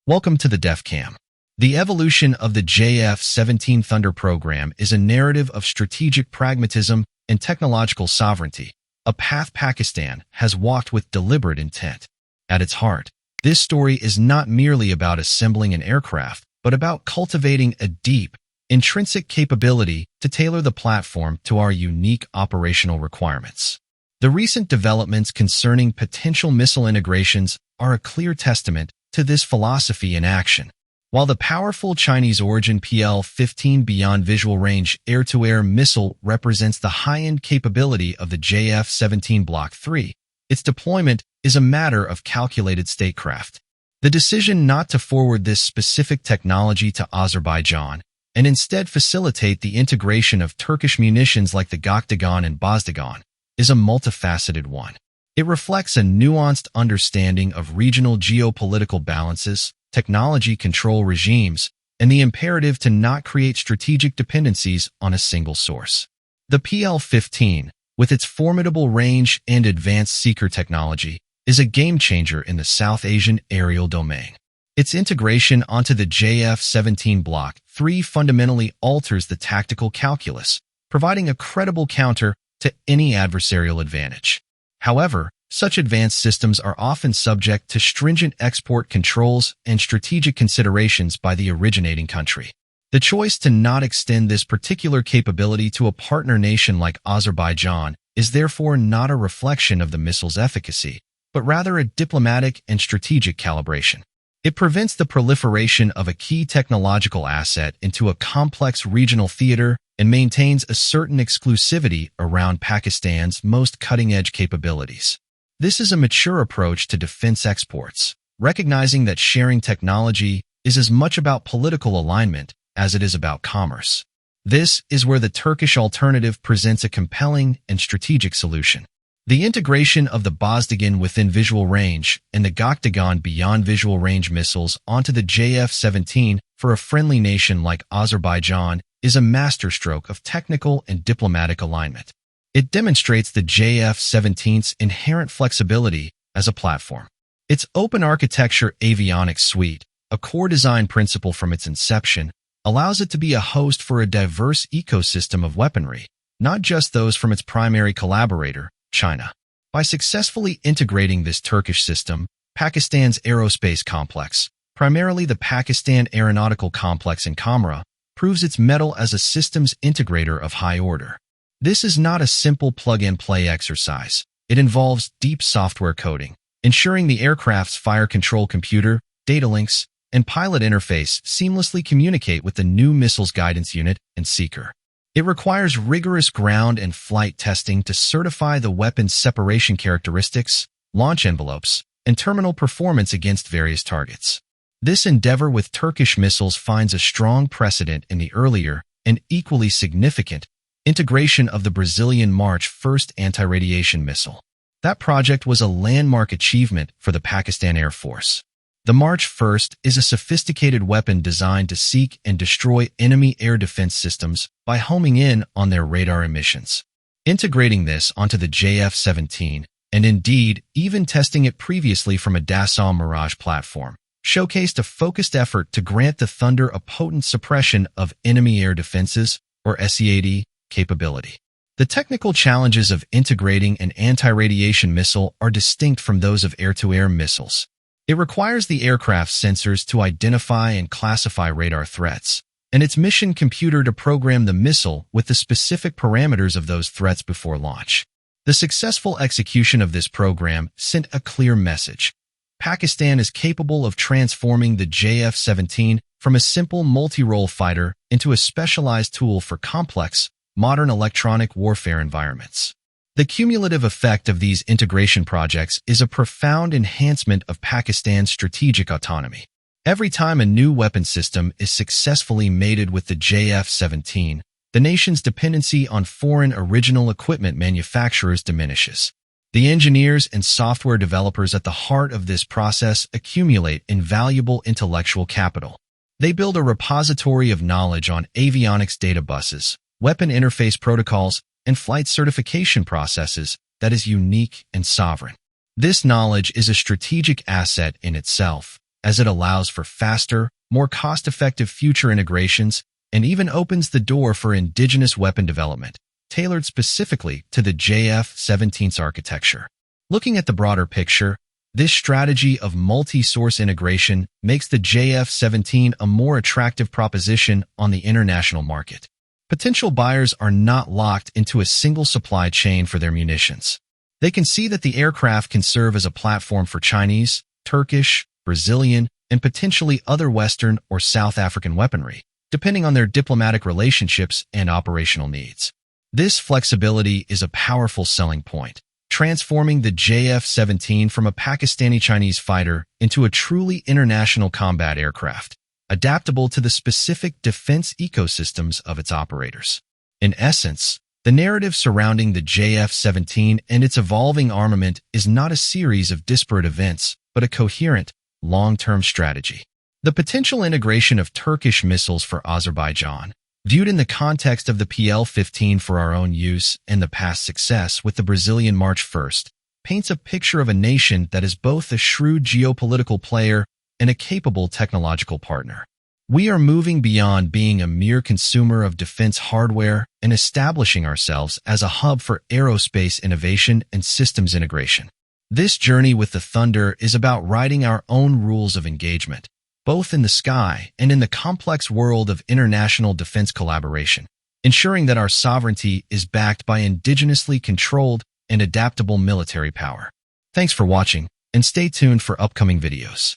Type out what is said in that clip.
Welcome to the DefCam. The evolution of the JF-17 Thunder program is a narrative of strategic pragmatism and technological sovereignty, a path Pakistan has walked with deliberate intent. At its heart, this story is not merely about assembling an aircraft, but about cultivating a deep, intrinsic capability to tailor the platform to our unique operational requirements. The recent developments concerning potential missile integrations are a clear testament to this philosophy in action. While the powerful Chinese origin PL-15 Beyond Visual Range air-to-air missile represents the high-end capability of the JF-17 Block 3, its deployment is a matter of calculated statecraft. The decision not to forward this specific technology to Azerbaijan and instead facilitate the integration of Turkish munitions like the Gokdagan and Bozdagan is a multifaceted one. It reflects a nuanced understanding of regional geopolitical balances, technology control regimes, and the imperative to not create strategic dependencies on a single source. The PL-15, with its formidable range and advanced seeker technology, is a game-changer in the South Asian aerial domain. Its integration onto the JF-17 Block 3 fundamentally alters the tactical calculus, providing a credible counter to any adversarial advantage. However, such advanced systems are often subject to stringent export controls and strategic considerations by the originating country. The choice to not extend this particular capability to a partner nation like Azerbaijan is therefore not a reflection of the missile's efficacy, but rather a diplomatic and strategic calibration. It prevents the proliferation of a key technological asset into a complex regional theater and maintains a certain exclusivity around Pakistan's most cutting-edge capabilities. This is a mature approach to defense exports, recognizing that sharing technology is as much about political alignment as it is about commerce. This is where the Turkish alternative presents a compelling and strategic solution. The integration of the Bozdagan within visual range and the Gokdagan beyond visual range missiles onto the JF-17 for a friendly nation like Azerbaijan is a masterstroke of technical and diplomatic alignment. It demonstrates the JF-17's inherent flexibility as a platform. Its open architecture avionics suite, a core design principle from its inception, allows it to be a host for a diverse ecosystem of weaponry, not just those from its primary collaborator, China. By successfully integrating this Turkish system, Pakistan's aerospace complex, primarily the Pakistan Aeronautical Complex in Kamra, proves its mettle as a systems integrator of high order. This is not a simple plug-and-play exercise. It involves deep software coding, ensuring the aircraft's fire control computer, data links, and pilot interface seamlessly communicate with the new missiles guidance unit and seeker. It requires rigorous ground and flight testing to certify the weapon's separation characteristics, launch envelopes, and terminal performance against various targets. This endeavor with Turkish missiles finds a strong precedent in the earlier, and equally significant, integration of the Brazilian March 1st anti-radiation missile. That project was a landmark achievement for the Pakistan Air Force. The March 1st is a sophisticated weapon designed to seek and destroy enemy air defense systems by homing in on their radar emissions. Integrating this onto the JF-17, and indeed even testing it previously from a Dassault Mirage platform, showcased a focused effort to grant the Thunder a potent suppression of enemy air defenses, or SEAD, capability. The technical challenges of integrating an anti-radiation missile are distinct from those of air-to-air missiles. It requires the aircraft's sensors to identify and classify radar threats, and its mission computer to program the missile with the specific parameters of those threats before launch. The successful execution of this program sent a clear message. Pakistan is capable of transforming the JF-17 from a simple multi-role fighter into a specialized tool for complex, modern electronic warfare environments. The cumulative effect of these integration projects is a profound enhancement of Pakistan's strategic autonomy. Every time a new weapon system is successfully mated with the JF-17, the nation's dependency on foreign original equipment manufacturers diminishes. The engineers and software developers at the heart of this process accumulate invaluable intellectual capital. They build a repository of knowledge on avionics data buses, weapon interface protocols, and flight certification processes that is unique and sovereign. This knowledge is a strategic asset in itself, as it allows for faster, more cost-effective future integrations and even opens the door for indigenous weapon development, tailored specifically to the JF-17's architecture. Looking at the broader picture, this strategy of multi-source integration makes the JF-17 a more attractive proposition on the international market. Potential buyers are not locked into a single supply chain for their munitions. They can see that the aircraft can serve as a platform for Chinese, Turkish, Brazilian, and potentially other Western or South African weaponry, depending on their diplomatic relationships and operational needs. This flexibility is a powerful selling point, transforming the JF-17 from a Pakistani-Chinese fighter into a truly international combat aircraft, adaptable to the specific defense ecosystems of its operators. In essence, the narrative surrounding the JF-17 and its evolving armament is not a series of disparate events, but a coherent, long-term strategy. The potential integration of Turkish missiles for Azerbaijan, viewed in the context of the PL-15 for our own use and the past success with the Brazilian March 1st, paints a picture of a nation that is both a shrewd geopolitical player and a capable technological partner. We are moving beyond being a mere consumer of defense hardware and establishing ourselves as a hub for aerospace innovation and systems integration. This journey with the Thunder is about writing our own rules of engagement, both in the sky and in the complex world of international defense collaboration, ensuring that our sovereignty is backed by indigenously controlled and adaptable military power. Thanks for watching, and stay tuned for upcoming videos.